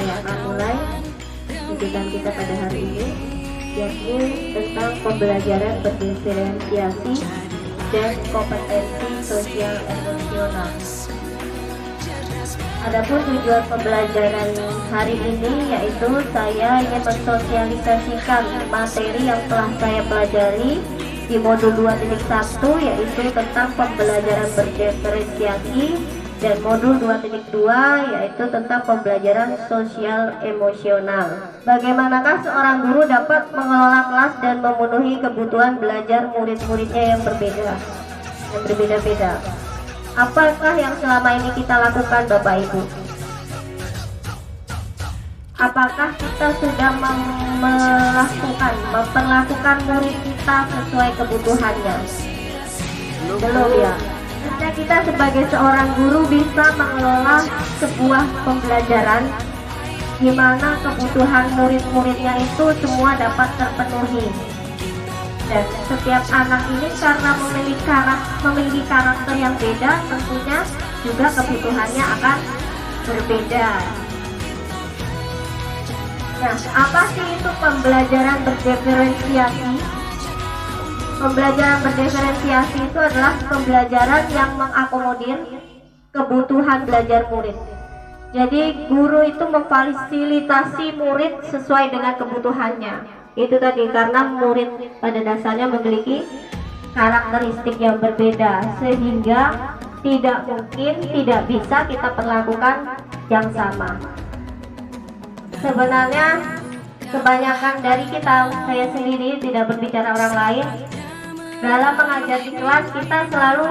saya akan mulai kegiatan kita pada hari ini, yakni tentang pembelajaran berdiferensiasi dan kompetensi sosial emosional. Adapun tujuan pembelajaran hari ini yaitu saya ingin mensosialisasikan materi yang telah saya pelajari di modul 2.1, yaitu tentang pembelajaran berdiferensiasi, dan modul 2.2 yaitu tentang pembelajaran sosial emosional. Bagaimanakah seorang guru dapat mengelola kelas dan memenuhi kebutuhan belajar murid-muridnya yang berbeda-beda? Apakah yang selama ini kita lakukan, Bapak Ibu? Apakah kita sudah memperlakukan murid kita sesuai kebutuhannya? Belum ya. Jika kita sebagai seorang guru bisa mengelola sebuah pembelajaran di mana kebutuhan murid-muridnya itu semua dapat terpenuhi. Dan setiap anak ini karena memiliki karakter yang beda, tentunya juga kebutuhannya akan berbeda. Nah, apa sih itu pembelajaran berdiferensiasi? Pembelajaran berdiferensiasi itu adalah pembelajaran yang mengakomodir kebutuhan belajar murid. Jadi guru itu memfasilitasi murid sesuai dengan kebutuhannya. Itu tadi, karena murid pada dasarnya memiliki karakteristik yang berbeda, sehingga tidak bisa kita perlakukan yang sama. Sebenarnya kebanyakan dari kita, saya sendiri tidak berbicara orang lain, dalam mengajar di kelas kita selalu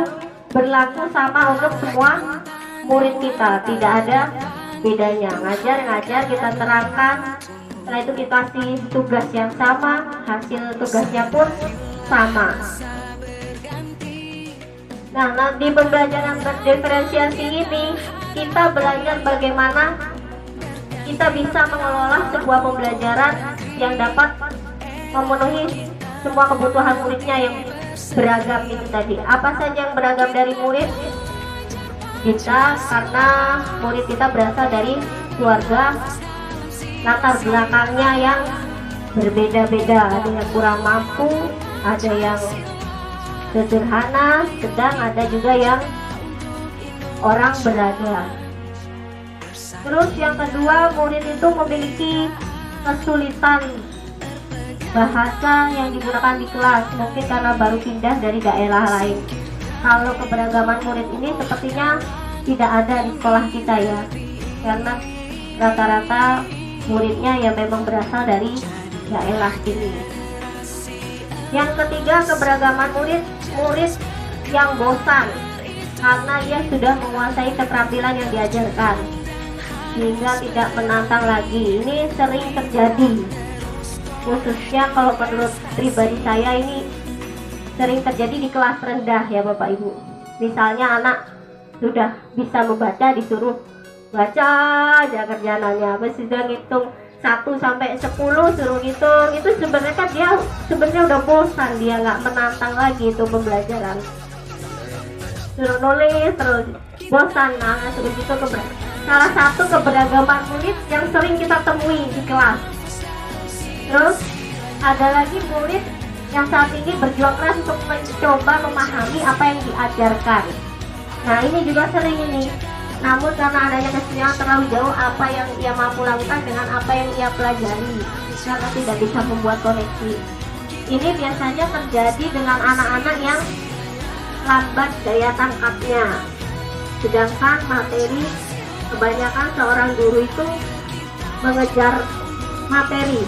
berlaku sama untuk semua murid kita, tidak ada bedanya. Ngajar kita terangkan, setelah itu kita kasih tugas yang sama, hasil tugasnya pun sama. Nah, di pembelajaran berdiferensiasi ini kita belajar bagaimana kita bisa mengelola sebuah pembelajaran yang dapat memenuhi semua kebutuhan muridnya yang beragam itu tadi. Apa saja yang beragam dari murid kita? Karena murid kita berasal dari keluarga latar belakangnya yang berbeda-beda. Ada yang kurang mampu, ada yang sederhana, sedang ada juga yang orang berada. Terus yang kedua, murid itu memiliki kesulitan bahasa yang digunakan di kelas, mungkin karena baru pindah dari daerah lain. Kalau keberagaman murid ini sepertinya tidak ada di sekolah kita ya, karena rata-rata muridnya yang memang berasal dari daerah ini. Yang ketiga, keberagaman murid yang bosan karena ia sudah menguasai keterampilan yang diajarkan sehingga tidak menantang lagi. Ini sering terjadi, khususnya kalau menurut pribadi saya ini sering terjadi di kelas rendah ya Bapak Ibu. Misalnya anak sudah bisa membaca, disuruh baca aja kerjaannya, sudah ngitung 1 sampai 10 suruh ngitung, itu sebenarnya kan dia udah bosan, dia nggak menantang lagi itu pembelajaran. Suruh nulis terus bosan. Nah, terus itu salah satu keberagaman murid yang sering kita temui di kelas. Terus ada lagi murid yang saat ini berjuang keras untuk mencoba memahami apa yang diajarkan. Nah, ini juga sering ini. Namun karena adanya kesenjangan terlalu jauh apa yang ia mampu lakukan dengan apa yang ia pelajari, karena tidak bisa membuat koneksi. Ini biasanya terjadi dengan anak-anak yang lambat daya tangkapnya. Sedangkan materi, kebanyakan seorang guru itu mengejar materi.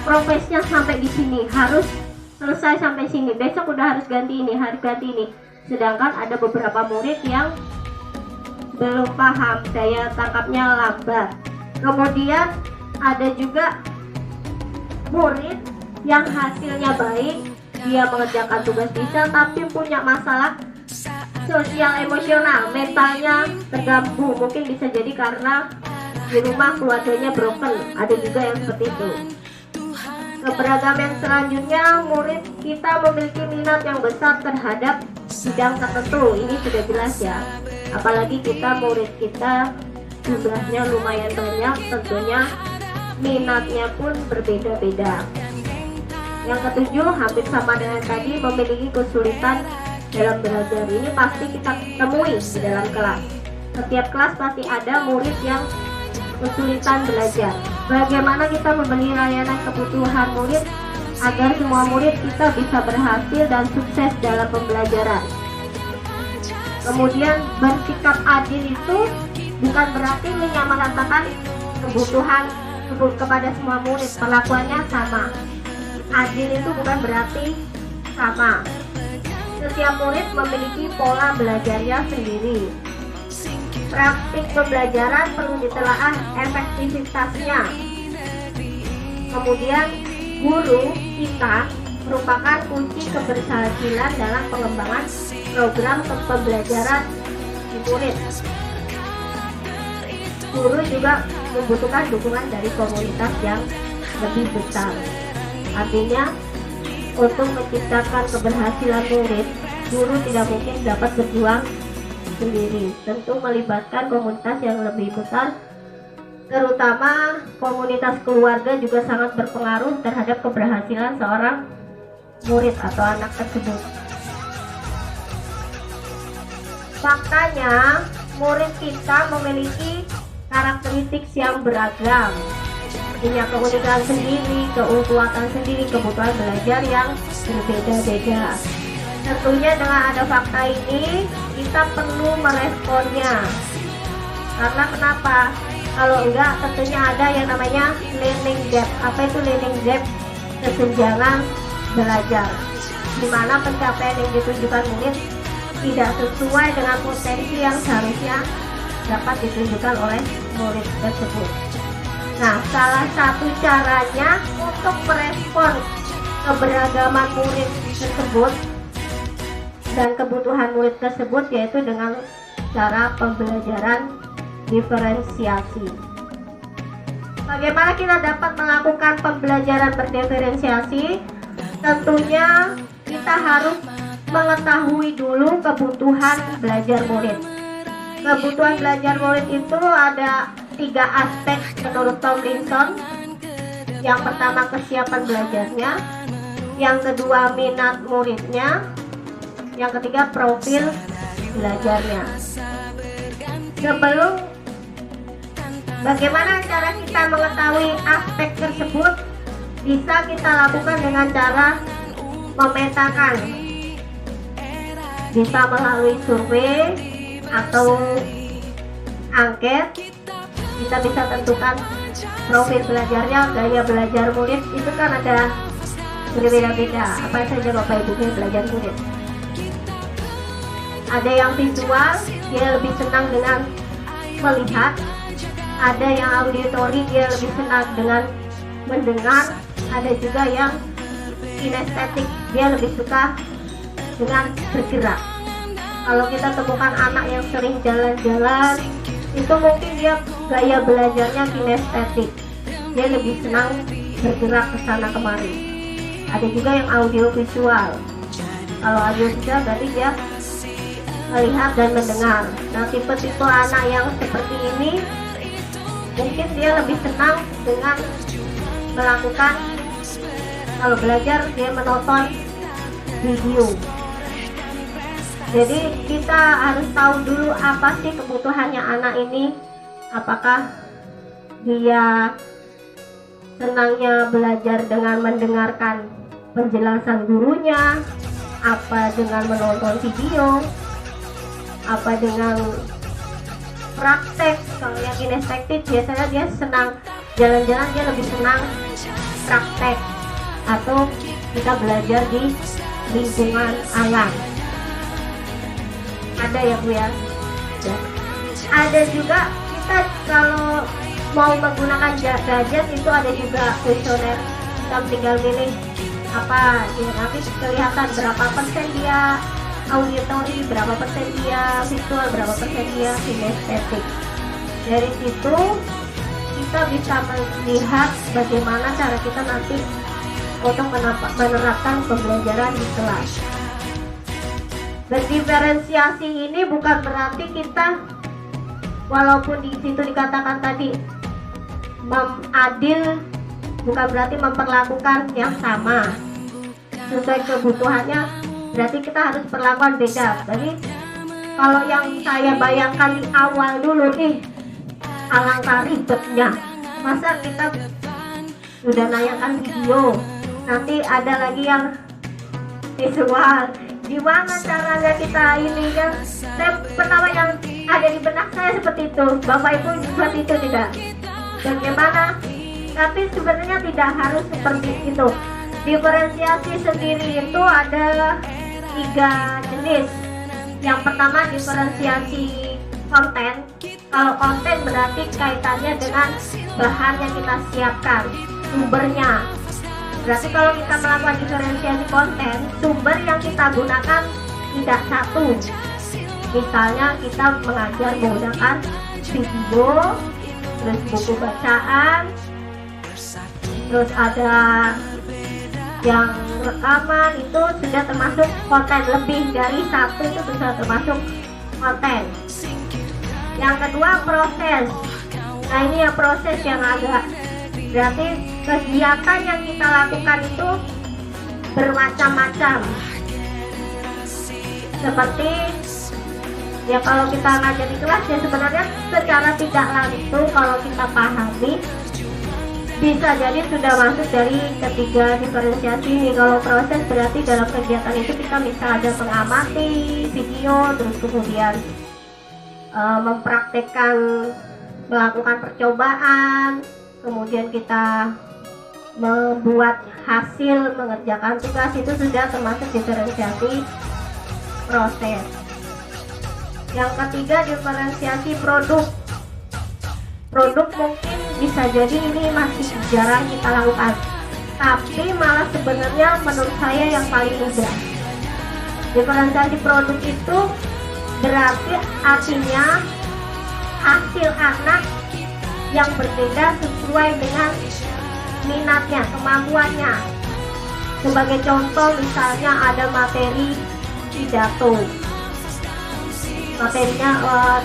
Progresnya sampai di sini, harus selesai sampai sini. Besok udah harus ganti ini, harus ganti ini. Sedangkan ada beberapa murid yang belum paham, saya tangkapnya lambat. Kemudian ada juga murid yang hasilnya baik, dia mengerjakan tugas bisa, tapi punya masalah sosial emosional, mentalnya terganggu. Mungkin bisa jadi karena di rumah keluarganya broken, ada juga yang seperti itu. Keberagaman selanjutnya, murid kita memiliki minat yang besar terhadap bidang tertentu. Ini sudah jelas ya, apalagi murid kita jumlahnya lumayan banyak, tentunya minatnya pun berbeda-beda. Yang ketujuh, hampir sama dengan tadi, memiliki kesulitan dalam belajar. Ini pasti kita temui di dalam kelas. Setiap kelas pasti ada murid yang kesulitan belajar. Bagaimana kita memberi layanan kebutuhan murid agar semua murid kita bisa berhasil dan sukses dalam pembelajaran. Kemudian bersikap adil itu bukan berarti menyamaratakan kebutuhan kepada semua murid, perlakuannya sama. Adil itu bukan berarti sama. Setiap murid memiliki pola belajarnya sendiri. Praktik pembelajaran perlu ditelaah efektivitasnya. Kemudian guru kita merupakan kunci keberhasilan dalam pengembangan program pembelajaran di murid. Guru juga membutuhkan dukungan dari komunitas yang lebih besar. Artinya, untuk menciptakan keberhasilan murid, guru tidak mungkin dapat berjuang sendiri. Tentu melibatkan komunitas yang lebih besar, terutama komunitas keluarga juga sangat berpengaruh terhadap keberhasilan seorang murid atau anak tersebut. Faktanya, murid kita memiliki karakteristik yang beragam, punya keunikan sendiri, kekuatan sendiri, kebutuhan belajar yang berbeda-beda. Tentunya dengan ada fakta ini, kita perlu meresponnya. Karena kenapa? Kalau enggak, tentunya ada yang namanya learning gap. Apa itu learning gap? Kesenjangan belajar, di mana pencapaian yang ditunjukkan murid tidak sesuai dengan potensi yang seharusnya dapat ditunjukkan oleh murid tersebut. Nah, salah satu caranya untuk merespon keberagaman murid tersebut dan kebutuhan murid tersebut yaitu dengan cara pembelajaran diferensiasi. Bagaimana kita dapat melakukan pembelajaran berdiferensiasi? Tentunya kita harus mengetahui dulu kebutuhan belajar murid. Kebutuhan belajar murid itu ada 3 aspek menurut Tomlinson. Yang pertama, kesiapan belajarnya. Yang kedua, minat muridnya. Yang ketiga, profil belajarnya. Sebelum bagaimana cara kita mengetahui aspek tersebut, bisa kita lakukan dengan cara memetakan. Bisa melalui survei atau angket. Kita bisa tentukan profil belajarnya, gaya belajar murid itu kan ada berbeda-beda. Apa saja Bapak Ibu gaya belajar murid? Ada yang visual, dia lebih senang dengan melihat. Ada yang auditori, dia lebih senang dengan mendengar. Ada juga yang kinestetik, dia lebih suka dengan bergerak. Kalau kita temukan anak yang sering jalan-jalan, itu mungkin dia gaya belajarnya kinestetik, dia lebih senang bergerak ke sana kemari. Ada juga yang audiovisual. Kalau audiovisual berarti dia melihat dan mendengar. Nah, tipe-tipe anak yang seperti ini mungkin dia lebih senang dengan melakukan, kalau belajar dia menonton video. Jadi kita harus tahu dulu apa sih kebutuhannya anak ini. Apakah dia senangnya belajar dengan mendengarkan penjelasan gurunya, apa dengan menonton video, apa dengan praktek. Kalau yang kinestetik biasanya dia senang jalan-jalan, dia lebih senang praktek atau kita belajar di lingkungan alam. Ada ya Bu ya? Ada juga kita kalau mau menggunakan gadget itu ada juga kuesioner. Kita tinggal pilih apa ya, nanti kelihatan berapa persen dia auditori, berapa persen dia visual, berapa persen dia kinestetik. Dari situ kita bisa melihat bagaimana cara kita nanti untuk menerapkan pembelajaran di kelas. Berdiferensiasi ini bukan berarti kita walaupun di situ dikatakan tadi adil, bukan berarti memperlakukan yang sama sesuai kebutuhannya, berarti kita harus perlakuan beda. Jadi kalau yang saya bayangkan di awal dulu, alangkah ribetnya, masa kita sudah nayangkan video, nanti ada lagi yang visual, gimana caranya kita ini kan. Saya pertama yang ada di benak saya seperti itu, Bapak Ibu seperti itu tidak? Bagaimana? Tapi sebenarnya tidak harus seperti itu. Diferensiasi sendiri itu ada 3 jenis. Yang pertama diferensiasi konten. Kalau konten berarti kaitannya dengan bahan yang kita siapkan, sumbernya. Berarti kalau kita melakukan diferensiasi konten, sumber yang kita gunakan tidak satu. Misalnya kita mengajar menggunakan video, terus buku bacaan, terus ada yang rekaman, itu sudah termasuk konten. Lebih dari satu itu sudah termasuk konten. Yang kedua proses. Nah ini ya proses yang agak, berarti kegiatan yang kita lakukan itu bermacam-macam. Seperti ya kalau kita ngajar di kelas ya sebenarnya secara tidak langsung kalau kita pahami bisa jadi sudah masuk dari ketiga diferensiasi ini. Kalau proses berarti dalam kegiatan itu kita bisa ada mengamati video, terus kemudian mempraktekkan, melakukan percobaan, kemudian kita membuat hasil, mengerjakan tugas, itu sudah termasuk diferensiasi proses. Yang ketiga diferensiasi produk. Produk mungkin bisa jadi ini masih jarang kita lakukan, tapi malah sebenarnya menurut saya yang paling mudah. Diferensiasi produk itu berarti artinya hasil anak yang berbeda sesuai dengan minatnya, kemampuannya. Sebagai contoh misalnya ada materi pidato, materinya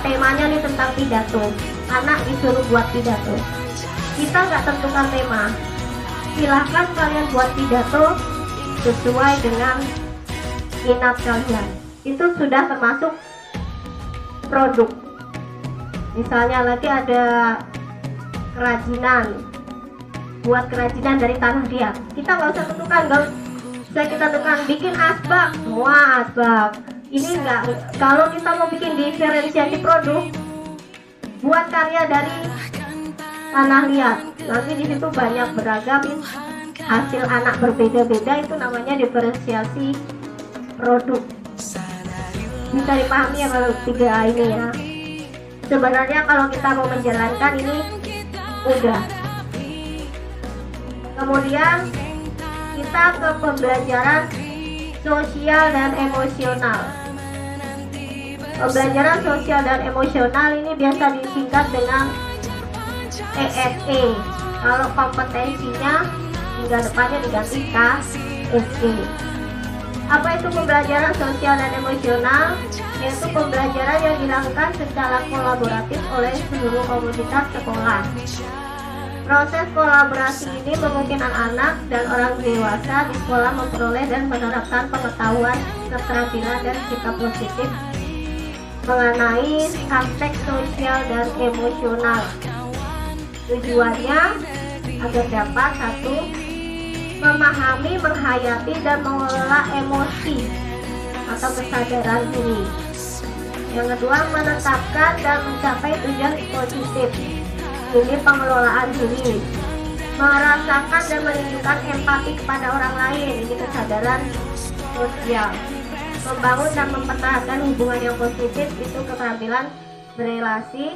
temanya nih tentang pidato, anak disuruh buat pidato. Kita nggak tentukan tema, silahkan kalian buat pidato sesuai dengan minat kalian. Itu sudah termasuk produk. Misalnya lagi ada kerajinan, buat kerajinan dari tanah liat, kita nggak usah tentukan, nggak usah kita tentukan bikin asbak, semua asbak. Ini enggak. Kalau kita mau bikin diferensiasi produk, buat karya dari tanah liat, nanti di situ banyak beragam hasil anak berbeda-beda, itu namanya diferensiasi produk. Bisa dipahami ya kalau 3 ini ya. Sebenarnya kalau kita mau menjalankan ini mudah. Kemudian kita ke pembelajaran sosial dan emosional. Pembelajaran sosial dan emosional ini biasa disingkat dengan ESE. Kalau kompetensinya hingga depannya diganti KSE. Apa itu pembelajaran sosial dan emosional? Yaitu pembelajaran yang dilakukan secara kolaboratif oleh seluruh komunitas sekolah. Proses kolaborasi ini memungkinkan anak dan orang dewasa di sekolah memperoleh dan menerapkan pengetahuan, keterampilan, dan sikap positif mengenai aspek sosial dan emosional. Tujuannya agar dapat 1. Memahami, menghayati, dan mengelola emosi atau kesadaran diri. Yang kedua, menetapkan dan mencapai tujuan positif. Ini pengelolaan diri. Merasakan dan menunjukkan empati kepada orang lain. Ini kesadaran sosial. Membangun dan mempertahankan hubungan yang positif, itu keterampilan berelasi.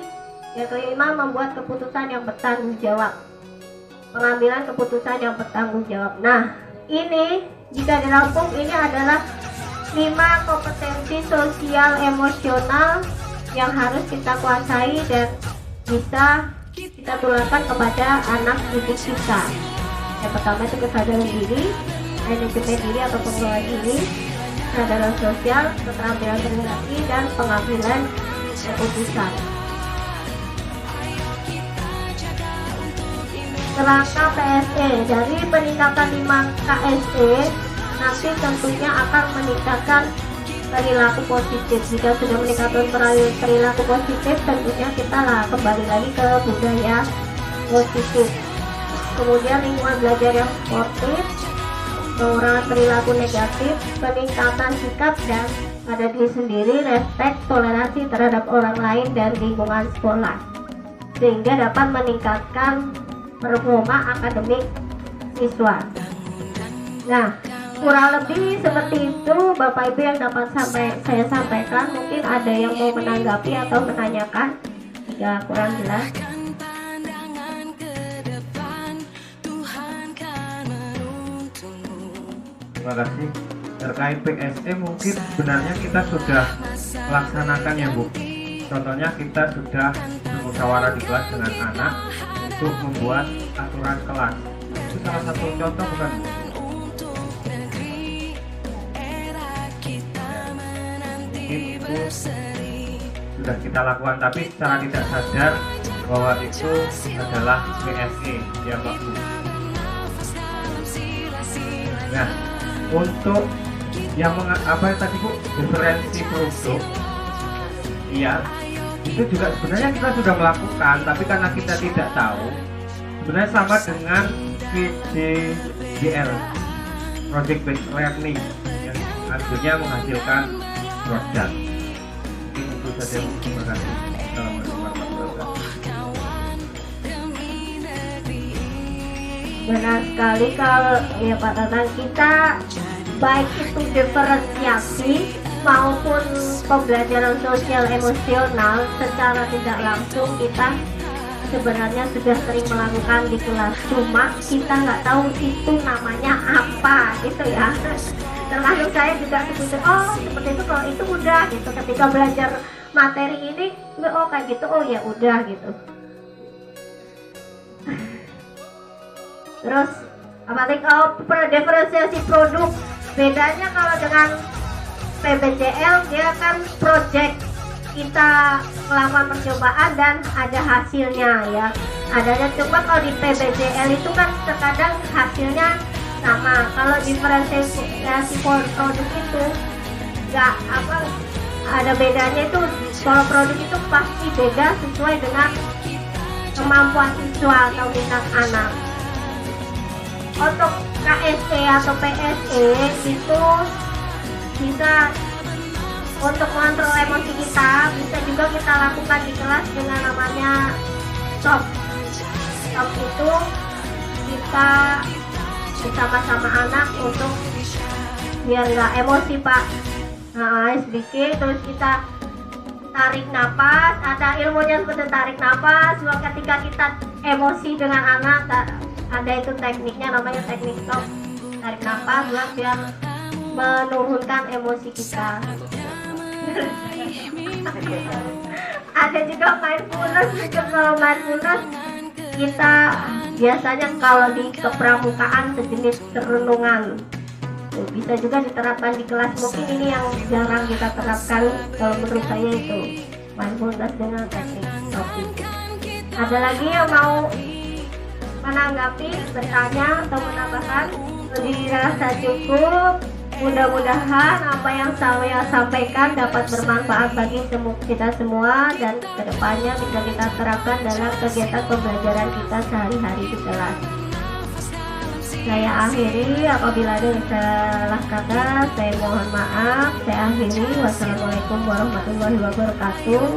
Yang kelima, membuat keputusan yang bertanggung jawab. Pengambilan keputusan yang bertanggung jawab. Nah, ini jika dirampung ini adalah 5 kompetensi sosial emosional yang harus kita kuasai dan bisa kita tularkan kepada anak didik kita. Yang pertama itu kesadaran diri, manajemen diri atau pengelolaan diri, kesadaran sosial, keterampilan berrelasi, dan pengambilan keputusan. Kerangka PSE dari peningkatan 5 KSE nanti tentunya akan meningkatkan perilaku positif. Jika sudah meningkatkan perilaku positif, tentunya kita kembali lagi ke budaya positif. Kemudian lingkungan belajar yang sportif, pengurangan perilaku negatif, peningkatan sikap dan pada diri sendiri, respek, toleransi terhadap orang lain dan lingkungan sekolah, sehingga dapat meningkatkan performa akademik siswa. Nah, kurang lebih seperti itu Bapak Ibu yang dapat saya sampaikan. Mungkin ada yang mau menanggapi atau menanyakan jika kurang jelas. Terima kasih. Terkait PSE mungkin sebenarnya kita sudah melaksanakan ya Bu. Contohnya kita sudah bermusyawarah di kelas dengan anak untuk membuat aturan kelas. Itu salah satu contoh bukan Bu? Itu sudah kita lakukan, tapi secara tidak sadar bahwa itu adalah PSE ya Pak Bu. Nah, untuk yang apa tadi Bu, diferensi produk, iya, itu juga sebenarnya kita sudah melakukan, tapi karena kita tidak tahu, sebenarnya sama dengan PBBL, Project Based Learning, yang akhirnya menghasilkan produk. Mungkin itu saja. Terima kasih. Assalamualaikum warahmatullahi wabarakatuh. Benar sekali kalau ya Pak Tatang, kita baik itu diferensiasi maupun pembelajaran sosial emosional secara tidak langsung kita sebenarnya sudah sering melakukan di kelas, cuma kita nggak tahu itu namanya apa gitu ya. Termasuk saya juga seperti seperti itu, kalau itu udah gitu, ketika belajar materi ini kayak gitu, ya udah gitu. Terus diferensiasi produk, bedanya kalau dengan PBCL dia kan project, kita melakukan percobaan dan ada hasilnya ya. Adanya, coba kalau di PBCL itu kan terkadang hasilnya sama. Kalau diferensiasi produk itu nggak ada bedanya. Itu kalau produk itu pasti beda sesuai dengan kemampuan siswa atau minat anak. Untuk KSE atau PSE itu bisa untuk mengontrol emosi kita, bisa juga kita lakukan di kelas dengan namanya stop. Stop itu kita bersama-sama anak untuk biar nggak emosi Pak. Sedikit, terus kita tarik napas, ada ilmunya seperti tarik napas. Ketika kita emosi dengan anak, ada itu tekniknya, namanya teknik stop, tarik napas biar menurunkan emosi kita. Ada juga mindfulness. Kalau mindfulness kita biasanya kalau di kepramukaan sejenis renungan, bisa juga diterapkan di kelas. Mungkin ini yang jarang kita terapkan kalau menurut saya, itu mindfulness dengan teknik stop. Ada lagi yang mau menanggapi, bertanya atau menambahkan? Dirasa cukup. Mudah-mudahan apa yang saya sampaikan dapat bermanfaat bagi kita semua dan kedepannya bisa kita terapkan dalam kegiatan pembelajaran kita sehari-hari di kelas. Saya akhiri, apabila ada yang salah kata saya mohon maaf. Saya akhiri. Wassalamualaikum warahmatullahi wabarakatuh.